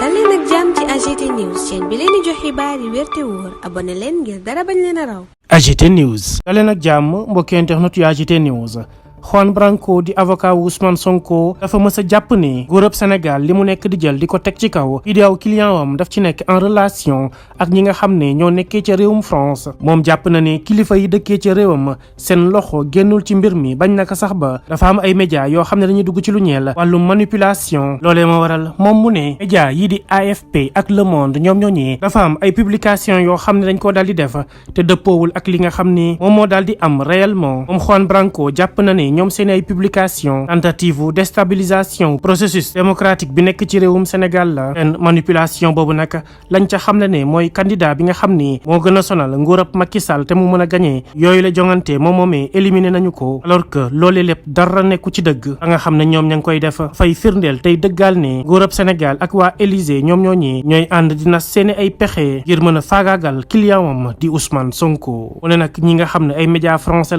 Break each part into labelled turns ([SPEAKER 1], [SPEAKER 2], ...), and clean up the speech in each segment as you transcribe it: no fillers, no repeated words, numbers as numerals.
[SPEAKER 1] dal leen ak jàmm ci AGT News chaîne bi leen di jox xibaar yi wér te wóor abonné leen ngir dara bañ leen a raw.
[SPEAKER 2] AGT News dal leen ak jàmm mbokki internet yu AGT News. Juan Branco di avocat wu Ousmane Sonko dafa mës a jàpp ni nguurub Sénégal li mu nekk di jël di ko teg ci kaw kii di aw client am daf ci nekk en relation ak ñi nga xam ne ñoo nekkee ca réewum France. Moom jàpp na ne kilifa yi dëkkee ca réewam seen loxo génnul ci mbir mi bañ naka sax ba dafa am ay média yoo xam ne dañuy dugg ci lu ñeel wàllum manipulation. Loolee moo waral moom mu ne média yi di AFP ak Le Monde ñoom ñooñee dafa am ay publication yoo xam ne dañ koo daal di def te dëppoowul ak li nga xam ni moom moo daal di am réellement. Moom Juan Branco jàpp na ne ñoom seen ay publication tentative déstabilisation processus démocratique bi nekk ci réewum Sénégal la. seen manipulation boobu nag lañ ca xam ne mooy candidat bi nga xam ni moo gën a sonal nguurab Macky Sall te mu mën a gagné yooyu la jongante moom moomee éliminé nañu ko alors que loolee lépp dara nekku ci dëgg. ba nga xam ne ñoom ña ngi koy def fay firndeel tey dëggal ne nguurab Sénégal ak waa Élysée ñoom ñooy ànd dina seeni ay pexe ngir mën a faagaagal client am di Ousmane Sonko. mu ne nag ñi nga xam ne ay médias français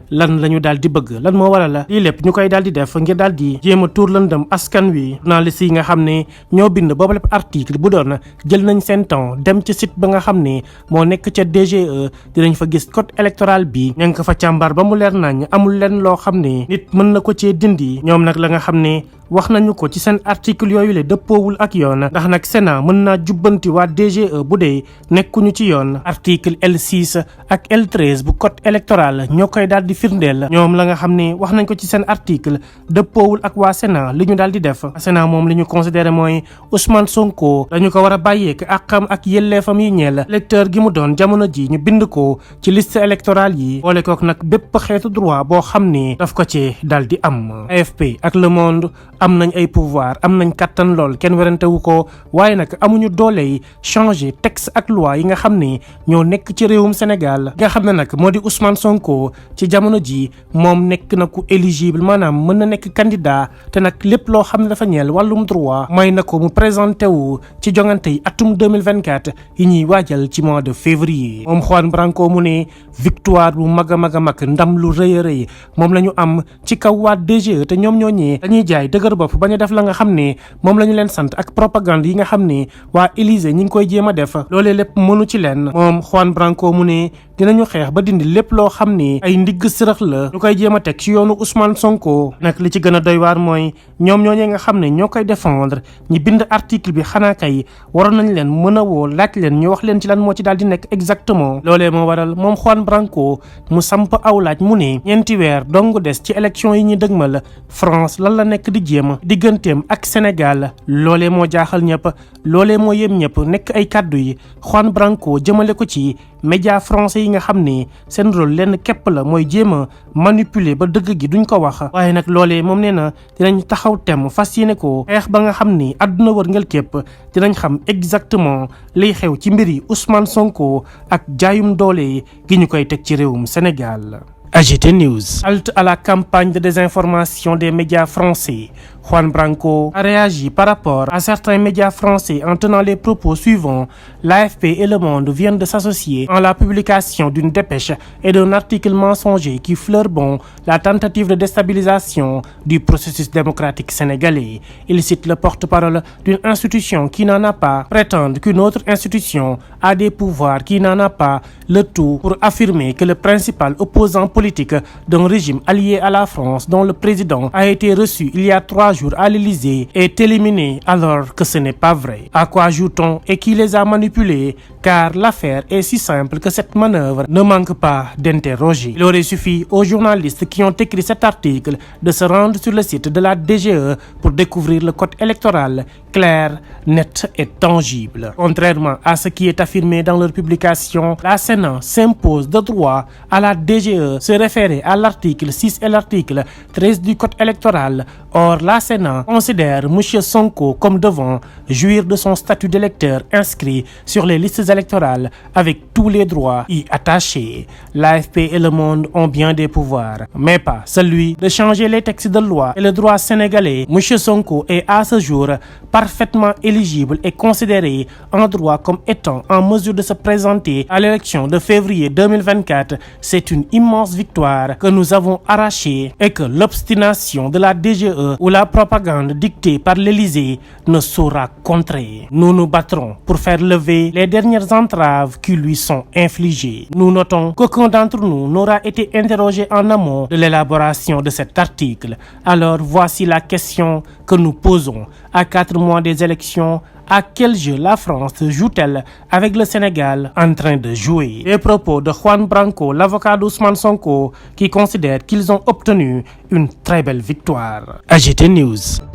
[SPEAKER 2] lañu daal di bëgg lan moo waral la lii lépp ñu koy daal di def ngir daal di jéem a tuur lëndëm askan wi. journaliste yi nga xam ne ñoo bind boobu lépp article bu doon jël nañ seen temps dem ci site ba nga xam ne moo nekk ca DGE dinañ fa gis code électoral bi ña ngi ko fa càmbar ba mu leer nañ amul leen loo xam ne nit mën na ko cee dindi. ñoom nag la nga xam ne wax nañu ko ci seen article yooyu le dëppoowul ak yoon ndax nag Sénat mën naa jubbanti waa DGE bu dee nekkuñu ci yoon. article L6 ak L13 bu code électoral ñoo koy daal di firndeel. ñoom la nga xam ne wax nañ ko ci seen article dëppoowul ak waa Sénat li ñu daal di def. Sénat moom li ñu considéré mooy Ousmane Sonko dañu ko war a bàyyeek àqam ak yelleefam yi ñeel électeur gi mu doon jamono ji ñu bind ko ci liste électorale yi boole kook nag bépp xeetu droit boo xam ne daf ko ci daal di am. AFP ak Le Monde am nañ ay pouvoir am nañ kattan lool kenn werantewu ko waaye nag amuñu doole yi changer texte ak loi yi nga xam ne ñoo nekk ci réewum Sénégal. nga xam ne nag moo di Ousmane Sonko ci jamono ji moom nekk na ku éligible maanaam mën na nekk candidat te nag lépp loo xam ne dafa ñeel wàllum droit may na ko mu présenté wu ci jongante yi atum 2024 yi ñuy waajal ci mois de février. moom Juan Branco mu ne victoire bu mag a mag a mag ndam lu rëy a rëy moom la ñu am ci kaw waa DGE te ñoom ñooñee dañuy jaay dëgër bopp bañ a def la nga xam ne moom la ñu leen sant ak propagande yi nga xam ne waa Élysée ñi ngi koy jéem a def loolee lépp mënu ci leen. moom Juan Branco mu ne dinañu xeex ba dindi lépp loo xam ne ay ndigg sërëx la ñu koy jéem a teg ci yoonu Ousmane Sonko. nag li ci gën a doy waar mooy ñoom ñooñee nga xam ne ñoo koy défendre ñi bind article bi xanaa kay waroon nañ leen mën a woo laaj leen ñu wax leen ci lan moo ci daal di nekk exactement. loolee moo waral moom Juan Branco mu samp aw laaj mu ne ñeenti weer dong des ci élection yi ñuy dëgmal France lan la nekk di jéem digganteem ak Sénégal. loolee moo jaaxal ñëpp loolee moo yem ñëpp nekk ay kàddu yi Juan Branco jëmale ko ci média français yi nga xam ne seen rôle lenn képp la mooy jéem a manipuler ba dëgg gi duñ ko wax. waaye nag loolee moom nee na dinañ taxaw tem fas yéene ko xeex ba nga xam ni àdduna wërngal képp dinañ xam exactement liy xew ci mbir yi Ousmane Sonko ak jaayum doole gi ñu koy teg ci réewum Sénégal. AGT News. Halte à la campagne de désinformation des médias français. Juan Branco a réagi par rapport à certains médias français en tenant les propos suivants. L'AFP et Le Monde viennent de s'associer en la publication d'une dépêche et d'un article mensonger qui fleure bon la tentative de déstabilisation du processus démocratique sénégalais. Il cite le porte-parole d'une institution qui n'en a pas, prétendent qu'une autre institution a des pouvoirs qui n'en a pas, le tout pour affirmer que le principal opposant politique d'un régime allié à la France dont le président a été reçu il y a 3 jours à l'Élysée est éliminé alors que ce n'est pas vrai. À quoi ajoute-t-on et qui les a manipulés? Car l'affaire est si simple que cette manœuvre ne manque pas d'interroger. Il aurait suffi aux journalistes qui ont écrit cet article de se rendre sur le site de la DGE pour découvrir le code électoral clair, net et tangible. Contrairement à ce qui est affirmé dans leur publication, la Sénat s'impose de droit à la DGE se référer à l'article 6 et l'article 13 du code électoral. Or, la Sénat considère M. Sonko comme devant jouir de son statut d'électeur inscrit sur les listes électorales avec tous les droits y attachés. L'AFP et Le Monde ont bien des pouvoirs, mais pas celui de changer les textes de loi et le droit sénégalais. M. Sonko est à ce jour parfaitement éligible et considéré en droit comme étant en mesure de se présenter à l'élection de février 2024. C'est une immense victoire que nous avons arrachée et que l'obstination de la DGE ou la propagande dictée par l'Élysée ne saura contrer. Nous nous battrons pour faire lever les dernières entraves qui lui sont infligées. Nous notons qu'aucun d'entre nous n'aura été interrogé en amont de l'élaboration de cet article. Alors voici la question que nous posons. À 4 mois des élections, à quel jeu la France joue-t-elle avec le Sénégal en train de jouer? Les propos de Juan Branco, l'avocat d'Ousmane Sonko, qui considère qu'ils ont obtenu une très belle victoire. AGT News.